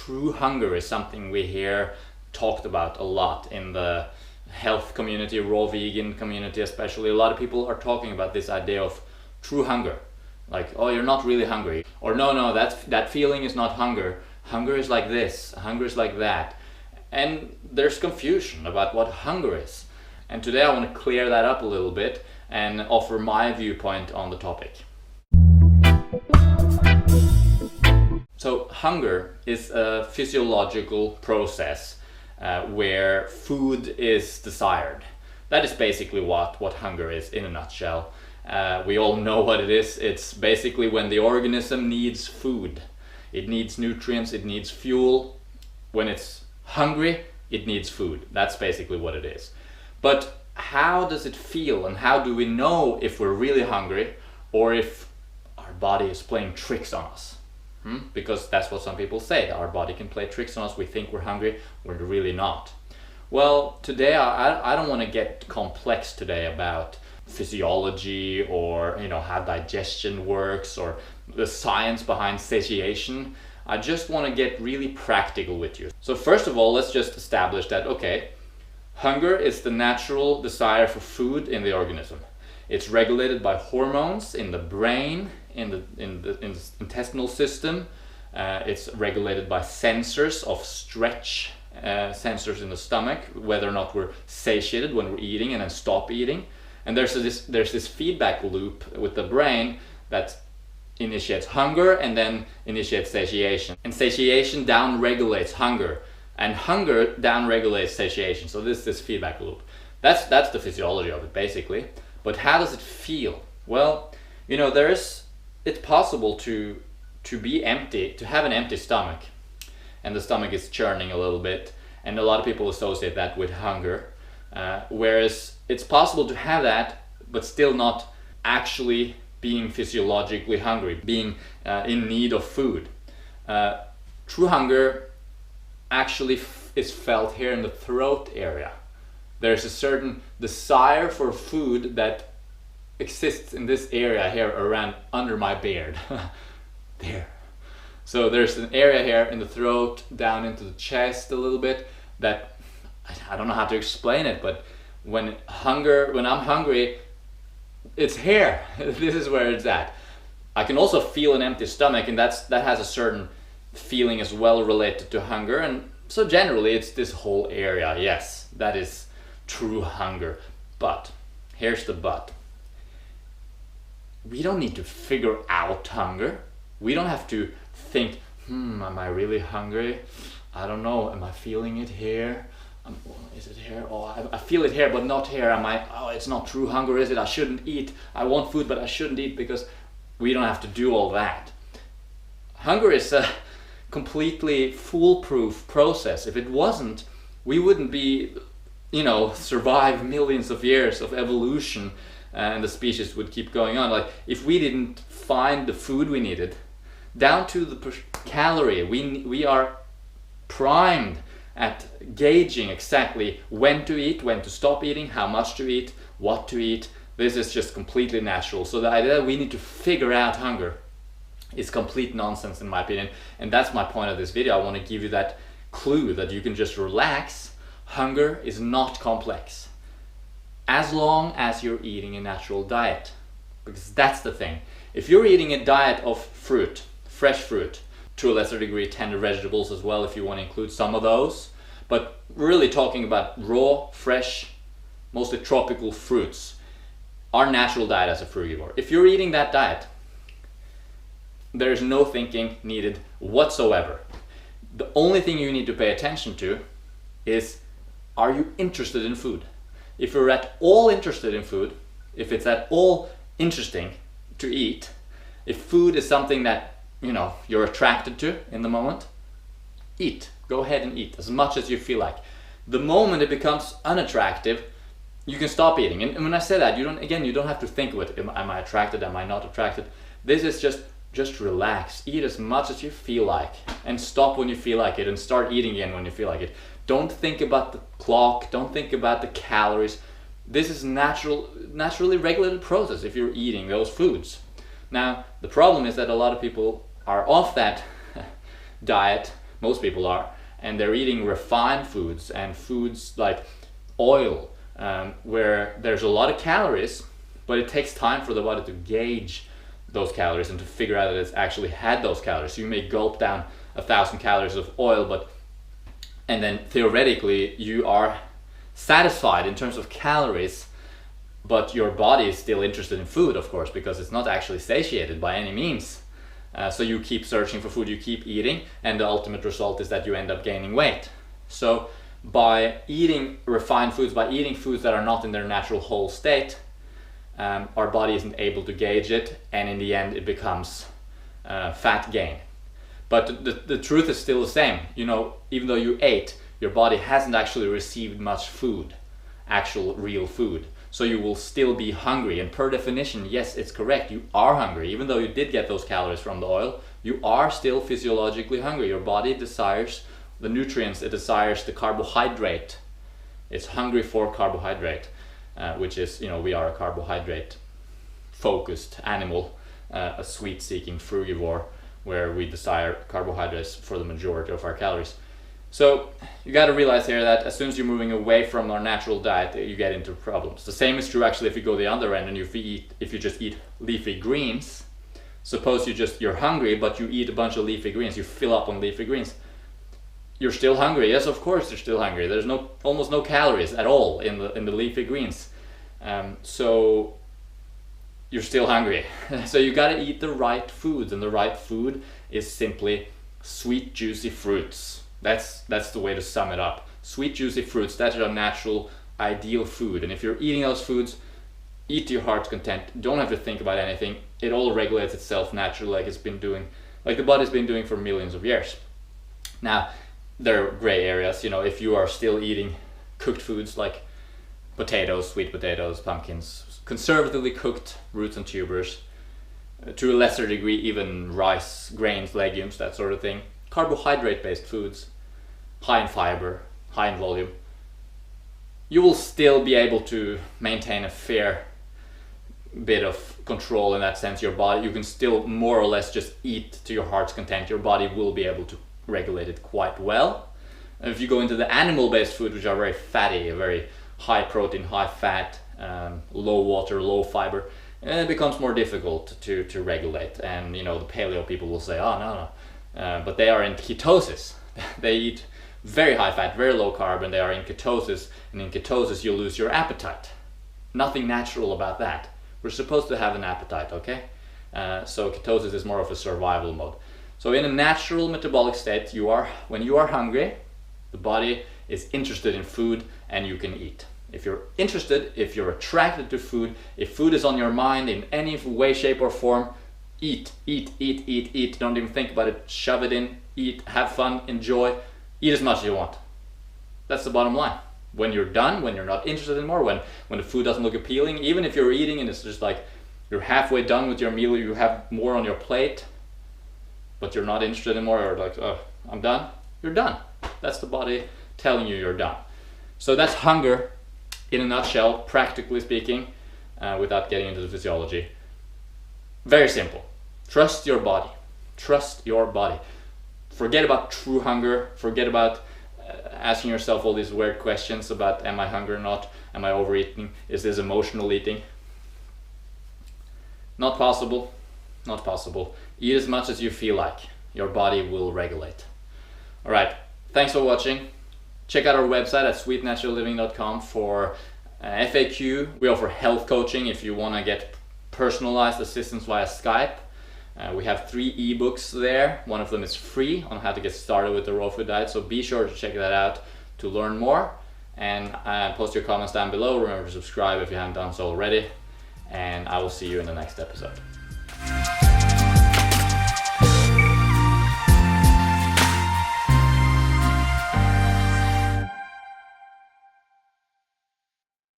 true hunger is something we hear talked about a lot in the health community, raw vegan community especially. A lot of people are talking about this idea of true hunger. Like, oh, you're not really hungry. Or no, that feeling is not hunger. Hunger is like this, hunger is like that. And there's confusion about what hunger is. And today I want to clear that up a little bit and offer my viewpoint on the topic. So hunger is a physiological process where food is desired. That is basically what hunger is in a nutshell. We all know what it is. It's basically when the organism needs food. It needs nutrients, it needs fuel. When it's hungry, it needs food. That's basically what it is. But how does it feel, and how do we know if we're really hungry or if our body is playing tricks on us? Because that's what some people say. Our body can play tricks on us. We think we're hungry, we're really not. Well, today I don't want to get complex today about physiology or how digestion works or the science behind satiation. I just want to get really practical with you. So first of all, let's just establish that, okay, hunger is the natural desire for food in the organism. It's regulated by hormones in the brain, in the intestinal system. It's regulated by sensors of stretch, sensors in the stomach, whether or not we're satiated when we're eating and then stop eating. And there's this feedback loop with the brain that initiates hunger and then initiates satiation. And satiation down-regulates hunger, and hunger down-regulates satiation. So this feedback loop. That's the physiology of it, basically. But how does it feel? Well, it's possible to be empty, to have an empty stomach, and the stomach is churning a little bit, and a lot of people associate that with hunger. Whereas it's possible to have that, but still not actually being physiologically hungry, being in need of food. True hunger actually is felt here in the throat area. There's a certain desire for food that exists in this area here around under my beard. There. So there's an area here in the throat, down into the chest a little bit, that I don't know how to explain it, but when I'm hungry, it's here. This is where it's at. I can also feel an empty stomach, and that has a certain feeling as well related to hunger. And so generally it's this whole area. Yes, that is true hunger. But here's the but. We don't need to figure out hunger. We don't have to think, am I really hungry? I don't know, am I feeling it here? Is it here? Oh, I feel it here, but not here. Oh, it's not true hunger, is it? I shouldn't eat. I want food, but I shouldn't eat, because we don't have to do all that. Hunger is a completely foolproof process. If it wasn't, we wouldn't be, survive millions of years of evolution, and the species would keep going on. Like, if we didn't find the food we needed, down to the calorie, we are primed at gauging exactly when to eat, when to stop eating, how much to eat, what to eat. This is just completely natural. So the idea that we need to figure out hunger is complete nonsense, in my opinion. And that's my point of this video. I want to give you that clue that you can just relax. Hunger is not complex, as long as you're eating a natural diet. Because that's the thing. If you're eating a diet of fruit, fresh fruit, to a lesser degree tender vegetables as well, if you want to include some of those, but really talking about raw, fresh, mostly tropical fruits, our natural diet as a frugivore. If you're eating that diet, there is no thinking needed whatsoever. The only thing you need to pay attention to is, are you interested in food? If you're at all interested in food, if it's at all interesting to eat, if food is something that you're attracted to in the moment, eat. Go ahead and eat as much as you feel like. The moment it becomes unattractive, you can stop eating. And when I say that, you don't have to think of it. Am I attracted? Am I not attracted? This is just relax. Eat as much as you feel like, and stop when you feel like it, and start eating again when you feel like it. Don't think about the clock. Don't think about the calories. This is naturally regulated process if you're eating those foods. Now, the problem is that a lot of people are off that diet most people are, and they're eating refined foods and foods like oil, where there's a lot of calories, but it takes time for the body to gauge those calories and to figure out that it's actually had those calories. So you may gulp down 1,000 calories of oil, and then theoretically you are satisfied in terms of calories, but your body is still interested in food, of course, because it's not actually satiated by any means. So you keep searching for food, you keep eating, and the ultimate result is that you end up gaining weight. So by eating refined foods, by eating foods that are not in their natural whole state, our body isn't able to gauge it, and in the end it becomes fat gain. But the truth is still the same. You know, even though you ate, your body hasn't actually received much food, actual real food. So you will still be hungry, and per definition, yes, it's correct, you are hungry. Even though you did get those calories from the oil, you are still physiologically hungry. Your body desires the nutrients, it desires the carbohydrate. It's hungry for carbohydrate, which is, you know, we are a carbohydrate focused animal, a sweet seeking frugivore, where we desire carbohydrates for the majority of our calories. So you got to realize here that as soon as you're moving away from our natural diet, you get into problems. The same is true actually if you go the other end and if you just eat leafy greens. Suppose you're hungry, but you eat a bunch of leafy greens, you fill up on leafy greens. You're still hungry. Yes, of course you're still hungry. There's almost no calories at all in the leafy greens. So you're still hungry. So you got to eat the right foods, and the right food is simply sweet, juicy fruits. That's the way to sum it up. Sweet, juicy fruits, that's your natural, ideal food. And if you're eating those foods, eat to your heart's content. Don't have to think about anything. It all regulates itself naturally, like the body's been doing for millions of years. Now, there are gray areas. You know, if you are still eating cooked foods like potatoes, sweet potatoes, pumpkins, conservatively cooked roots and tubers, to a lesser degree even rice, grains, legumes, that sort of thing, carbohydrate-based foods, high in fiber, high in volume, you will still be able to maintain a fair bit of control in that sense. Your body, you can still more or less just eat to your heart's content. Your body will be able to regulate it quite well. And if you go into the animal-based food, which are very fatty, very high protein, high fat, low water, low fiber, it becomes more difficult to regulate. And you know, the paleo people will say, oh no, but they are in ketosis. They eat very high fat, very low carb, and they are in ketosis, and in ketosis you lose your appetite. Nothing natural about that. We're supposed to have an appetite, okay? So ketosis is more of a survival mode. So in a natural metabolic state, when you are hungry, the body is interested in food and you can eat. If you're interested, if you're attracted to food, if food is on your mind in any way, shape or form, eat. Don't even think about it. Shove it in, eat, have fun, enjoy, eat as much as you want. That's the bottom line. When you're done, when you're not interested anymore, when the food doesn't look appealing, even if you're eating and it's just like you're halfway done with your meal, you have more on your plate, but you're not interested anymore, or like, oh, I'm done, you're done. That's the body telling you you're done. So that's hunger in a nutshell, practically speaking, without getting into the physiology. Very simple. Trust your body. Trust your body. Forget about true hunger. Forget about asking yourself all these weird questions about, am I hungry or not? Am I overeating? Is this emotional eating? Not possible. Not possible. Eat as much as you feel like. Your body will regulate. Alright, thanks for watching. Check out our website at sweetnaturalliving.com for FAQ. We offer health coaching if you want to get personalized assistance via Skype. We have 3 ebooks there. One of them is free on how to get started with the raw food diet, so be sure to check that out to learn more. And post your comments down below. Remember to subscribe if you haven't done so already. And I will see you in the next episode.